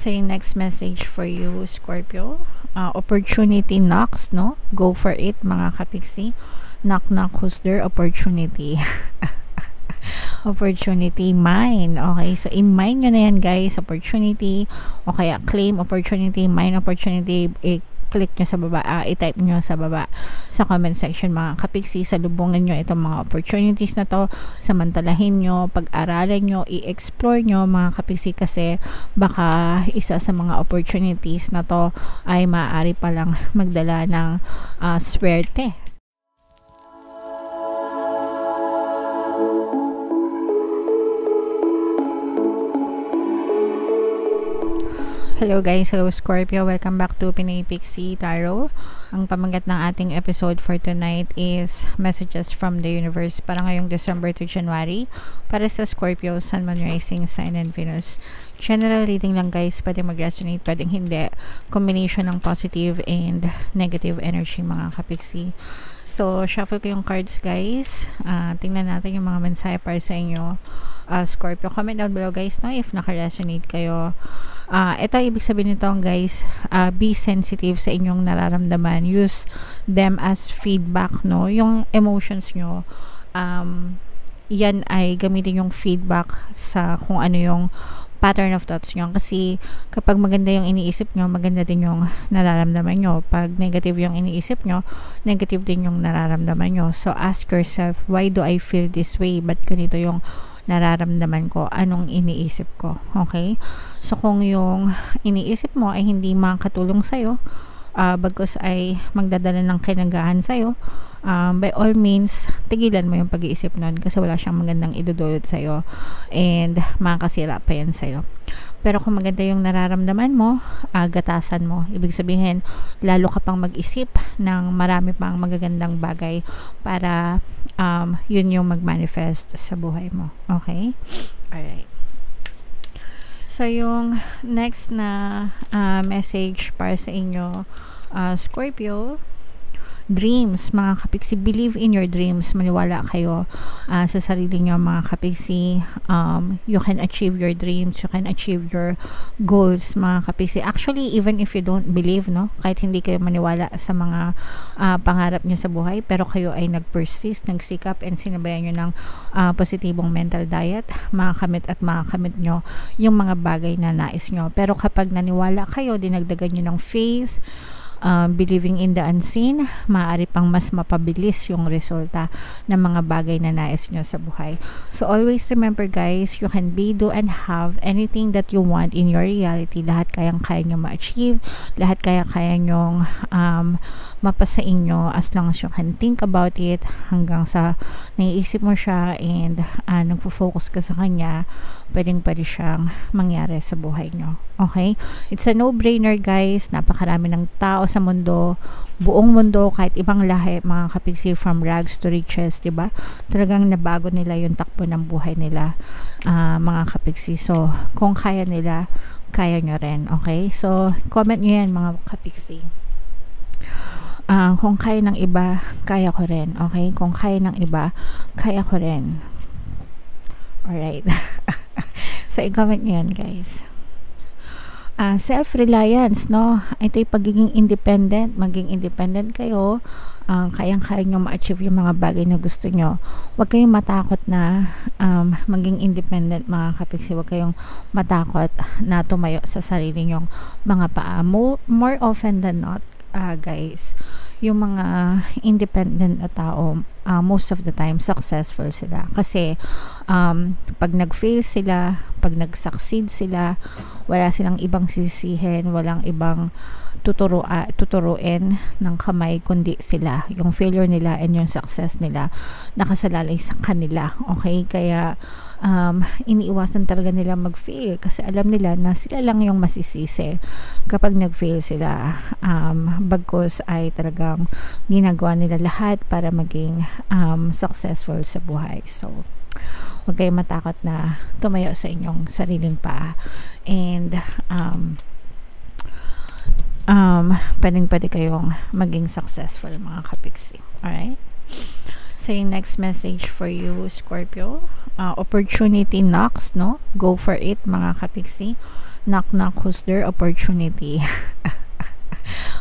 So, yung next message for you, Scorpio, opportunity knocks, no? Go for it, mga kapiksi. Knock, knock, who's there? Opportunity. Opportunity, mine. Okay, so i-mine nyo na yan, guys. Opportunity, o kaya claim opportunity, mine opportunity, click nyo sa baba, i-type nyo sa baba sa comment section, mga kapiksi. Salubungin nyo itong mga opportunities na to, samantalahin nyo, pag-aralan nyo, i-explore nyo, mga kapiksi, kasi baka isa sa mga opportunities na to ay maaari palang magdala ng swerte. Hello guys, hello Scorpio, welcome back to Pinay Pixie Tarot. Ang pamagat ng ating episode for tonight is Messages from the Universe para ngayong December to January para sa Scorpio, Sun, Moon, Rising, Sign, and Venus. General reading lang guys, pwedeng mag-resonate, pwedeng hindi. Combination ng positive and negative energy, mga kapiksi. So, shuffle ko yung cards guys. Tingnan natin yung mga mensahe para sa inyo, Scorpio. Comment down below guys, no, if naka-resonate kayo. Ito ibig sabihin nito guys, be sensitive sa inyong nararamdaman. Use them as feedback, no? Yung emotions nyo, yan ay gamitin yung feedback sa kung ano yung pattern of thoughts nyo. Kasi kapag maganda yung iniisip nyo, maganda din yung nararamdaman nyo. Pag negative yung iniisip nyo, negative din yung nararamdaman nyo. So ask yourself, why do I feel this way? Ba't ganito yung nararamdaman ko? Anong iniisip ko? Okay? So kung yung iniisip mo ay hindi makakatulong sa'yo, bagkus ay magdadala ng kinagahan sa'yo, by all means, tigilan mo yung pag-iisip nun kasi wala siyang magandang idudulot sa'yo and makakasira pa yan sa'yo. Pero kung maganda yung nararamdaman mo, gatasan mo. Ibig sabihin, lalo ka pang mag-isip ng marami pang magagandang bagay para yun yung mag-manifest sa buhay mo. Okay? Alright. So, yung next na message para sa inyo, Scorpio, dreams, mga kapiksi. Believe in your dreams. Maniwala kayo sa sarili nyo, mga kapiksi. You can achieve your dreams. You can achieve your goals, mga kapiksi. Actually, even if you don't believe, no, kahit hindi kayo maniwala sa mga pangarap nyo sa buhay, pero kayo ay nag-persist, nagsikap, and sinabayan nyo ng positibong mental diet, makakamit at makakamit nyo yung mga bagay na nais nyo. Pero kapag naniwala kayo, dinagdagan nyo ng faith, believing in the unseen, maaari pang mas mapabilis yung resulta ng mga bagay na nais nyo sa buhay. So always remember guys, you can be, do, and have anything that you want in your reality. Lahat kayang-kaya nyo ma-achieve, lahat kaya-kaya nyong mapasa inyo as long as you can think about it, hanggang sa naiisip mo siya and nagfo-focus ka sa kanya, pwedeng-pwede siyang mangyari sa buhay nyo. Okay? It's a no-brainer guys. Napakarami ng tao sa mundo, buong mundo, kahit ibang lahi, mga kapiksi, from rags to riches, diba? Talagang nabago nila yung takbo ng buhay nila, mga kapiksi. So, kung kaya nila, kaya nyo rin. Okay? So, comment nyo yan, mga kapiksi. Kung kaya ng iba, kaya ko rin. Okay? Kung kaya ng iba, kaya ko rin. Alright. So, i-comment nyo yan, guys. Self-reliance, no? Ito yung pagiging independent. Maging independent kayo. Kayang-kaya nyo ma-achieve yung mga bagay na gusto nyo. Huwag kayong matakot na maging independent, mga kapiksi. Huwag kayong matakot na tumayo sa sarili nyong mga paa. More often than not, guys, yung mga independent na tao, most of the time successful sila kasi pag nag-fail sila, pag nag-succeed sila, wala silang ibang sisihin, walang ibang tuturuin ng kamay kundi sila. Yung failure nila and yung success nila nakasalalay sa kanila. Okay? Kaya iniiwasan talaga nila mag-fail kasi alam nila na sila lang yung masisisi kapag nag-fail sila. Bagkus ay talagang ginagawa nila lahat para maging successful sa buhay. So, huwag kayong matakot na tumayo sa inyong sariling paa. And pwede kayong maging successful, mga kapiksi. Alright? So, yung next message for you, Scorpio, opportunity knocks, no? Go for it, mga kapiksi. Knock knock, who's there? Opportunity.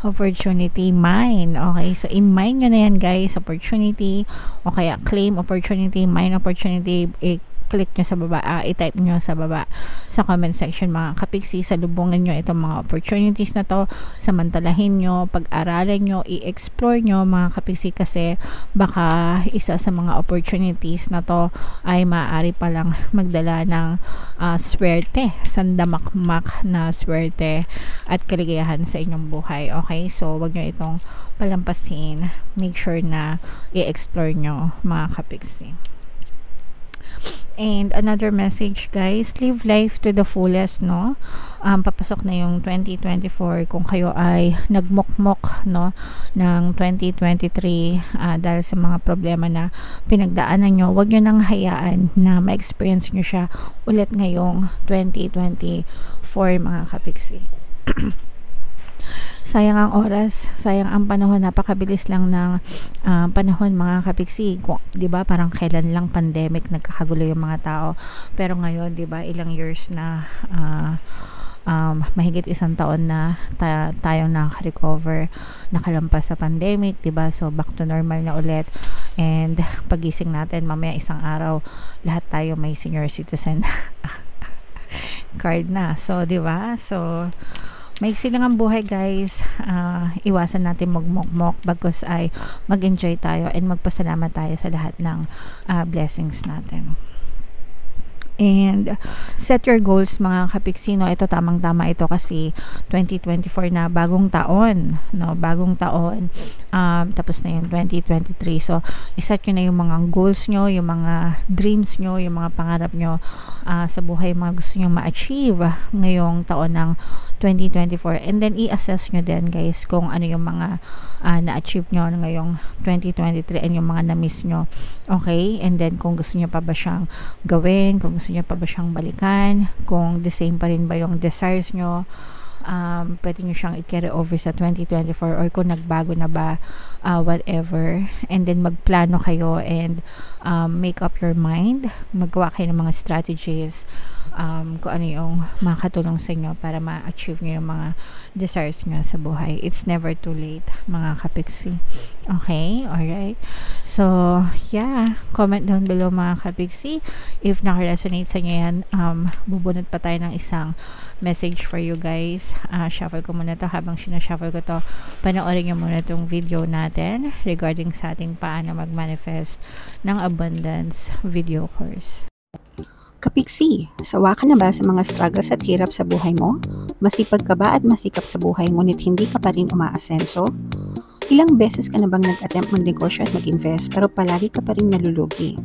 Opportunity, mine. Okay, so i-mine nyo na yan guys, opportunity, o kaya claim opportunity, mine opportunity, click nyo sa baba, i-type nyo sa baba sa comment section mga kapiksi. Salubungin nyo itong mga opportunities na to, samantalahin nyo, pag-aralan nyo, i-explore nyo mga kapiksi, kasi baka isa sa mga opportunities na to ay maaari palang magdala ng swerte, sandamakmak na swerte at kaligayahan sa inyong buhay. Okay, so wag nyo itong palampasin, make sure na i-explore nyo mga kapiksi. And another message guys, live life to the fullest, no? Papasok na yung 2024. Kung kayo ay nagmukmok, no, ng 2023 dahil sa mga problema na pinagdaanan nyo, wag nyo nang hayaan na ma-experience nyo siya ulit ngayong 2024 mga kapiksi. Sayang ang oras, sayang ang panahon, napakabilis lang ng panahon mga kapiksi. 'Di ba? Parang kailan lang pandemic nagkakagulo yung mga tao. Pero ngayon, 'di ba, ilang years na mahigit isang taon na tayong nakaka-recover, nakalampas sa pandemic, 'di ba? So back to normal na ulit. And pagising natin mamaya isang araw, lahat tayo may senior citizen card na. So 'di ba? So maiksi lang ang buhay guys, iwasan natin magmokmok, bagkus ay mag-enjoy tayo and magpasalamat tayo sa lahat ng blessings natin. And set your goals mga kapiksino. Ito tamang-tama ito kasi 2024 na, bagong taon, no? Bagong taon. Tapos na yung 2023. So, iset nyo na yung mga goals nyo, yung mga dreams nyo, yung mga pangarap nyo sa buhay, mga gusto nyo ma-achieve ngayong taon ng 2024. And then, i-assess nyo din guys kung ano yung mga na-achieve nyo ngayong 2023 and yung mga na-miss nyo. Okay? And then, kung gusto nyo pa ba siyang gawin, kung gusto nyo pa ba siyang balikan, kung the same pa rin ba yung desires nyo, pwede nyo siyang i-carry over sa 2024, or kung nagbago na ba, whatever. And then magplano kayo and make up your mind, magawa kayo ng mga strategies, kung ano yung makakatulong sa inyo para ma-achieve nyo yung mga desires nyo sa buhay. It's never too late mga kapiksi. Okay? Alright. So, yeah. Comment down below mga kapiksi if naka-resonate sa inyo yan. Bubunot pa tayo ng isang message for you guys. Shuffle ko muna to. Habang sinashuffle ko to, panoorin nyo muna itong video natin regarding sa ating paano mag-manifest ng abundance video course. Kapiksi, sawa ka na ba sa mga struggles at hirap sa buhay mo? Masipag ka ba at masikap sa buhay ngunit hindi ka pa rin umaasenso? Ilang beses ka na bang nag-attempt magnegosyo at mag-invest pero palagi ka pa rin nalulugi?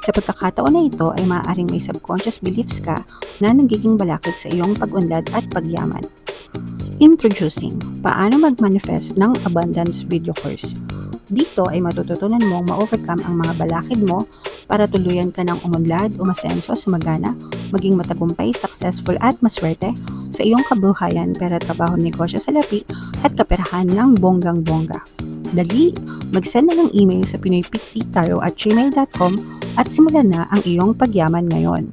Sa pagkakataon na ito ay maaaring may subconscious beliefs ka na nagiging balakid sa iyong pag-unlad at pagyaman. Introducing, paano mag-manifest ng abundance video course. Dito ay matututunan mong ma-overcome ang mga balakid mo para tuluyan ka ng umunlad, umasenso, sumagana, maging matagumpay, successful at maswerte sa iyong kabuhayan, pera, trabaho, negosyo, salapi at kaperahan ng bonggang-bongga. Dali, mag-send na ng email sa pinoypixie@gmail.com at simulan na ang iyong pagyaman ngayon.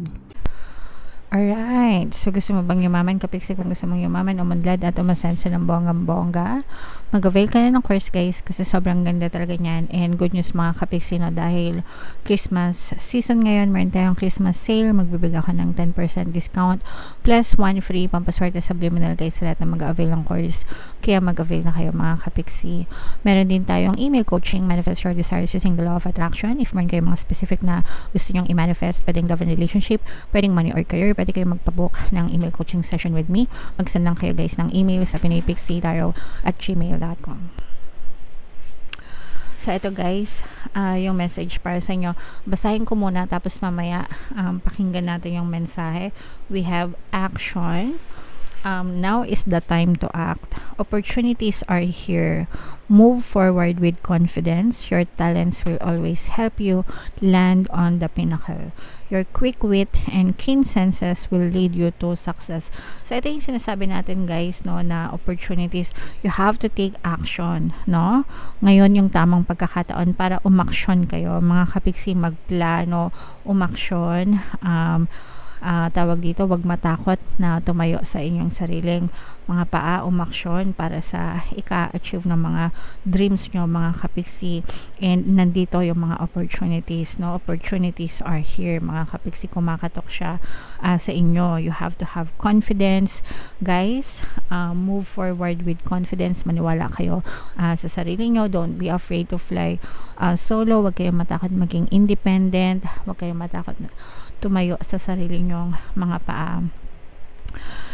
Alright. So, gusto mo bang yumaman, kapiksi? Kung gusto mong yumaman, umunlad at umasenso ng bonggang-bongga, mag-avail ka na ng course guys, kasi sobrang ganda talaga niyan. And good news mga kapiksi, no, dahil Christmas season ngayon, meron tayong Christmas sale, magbibigay ako ng 10% discount plus 1 free pampaswerte subliminal guys sa lahat na mag-avail ng course. Kaya mag-avail na kayo mga kapiksi. Meron din tayong email coaching, manifest your desires using the law of attraction. If meron kayo mga specific na gusto nyong i-manifest, pwedeng love and relationship, pwedeng money or career, pwede kayo magpabook ng email coaching session with me. Mag-send lang kayo guys ng email sa pinoypixie@gmail.com. So ito guys, yung message para sa inyo. Basahin ko muna tapos mamaya pakinggan natin yung mensahe. We have action. Now is the time to act. Opportunities are here. Move forward with confidence. Your talents will always help you land on the pinnacle. Your quick wit and keen senses will lead you to success. So ito yung sinasabi natin guys, no, na opportunities, you have to take action, no? Ngayon yung tamang pagkakataon para umaksyon kayo. Mga kapiksi, magplano, umaksyon, tawag dito, wag matakot na tumayo sa inyong sariling mga paa, umaksyon para sa ika-achieve ng mga dreams nyo, mga kapiksi. And nandito yung mga opportunities, no? Opportunities are here, mga kapiksi. Kumakatok siya sa inyo. You have to have confidence, guys. Move forward with confidence. Maniwala kayo sa sarili nyo. Don't be afraid to fly solo. Wag kayong matakot maging independent. Wag kayong matakot na tumayo sa sarili nyong mga paa.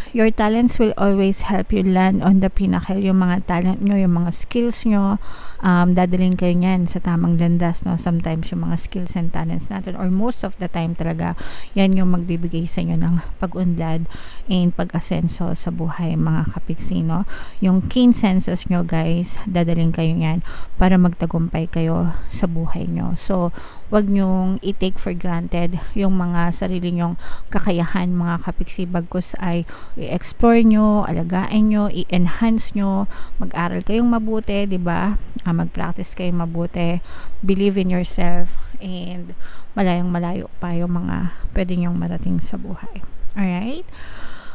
Your talents will always help you land on the pinnacle. Yung mga talent nyo, yung mga skills nyo, dadaling kayo nyan sa tamang landas, no? Sometimes yung mga skills and talents natin, or most of the time talaga, yan yung magbibigay sa inyo ng pag-unlad and pag-asenso sa buhay, mga kapiksi, no? Yung keen senses nyo, guys, dadaling kayo nyan para magtagumpay kayo sa buhay nyo. So, wag nyong i-take for granted yung mga sarili nyong kakayahan, mga kapiksi, bagkus ay i-explore nyo, alagaan nyo, i-enhance nyo, mag-aral kayong mabuti, diba? Mag-practice kayong mabuti, believe in yourself, and malayong malayo pa yung mga pwede nyong marating sa buhay. Alright?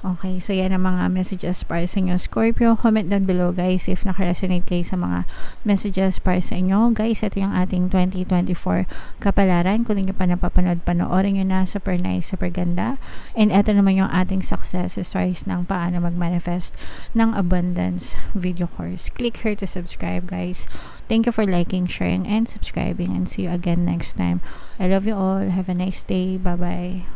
Okay, so yan ang mga messages para sa inyo, Scorpio. Comment down below, guys, if naka-resonate kayo sa mga messages para sa inyo. Guys, ito yung ating 2024 kapalaran. Kung hindi nyo pa napapanood, panoorin nyo na. Super nice, super ganda. And ito naman yung ating success stories ng paano mag-manifest ng abundance video course. Click here to subscribe, guys. Thank you for liking, sharing, and subscribing. And see you again next time. I love you all. Have a nice day. Bye-bye.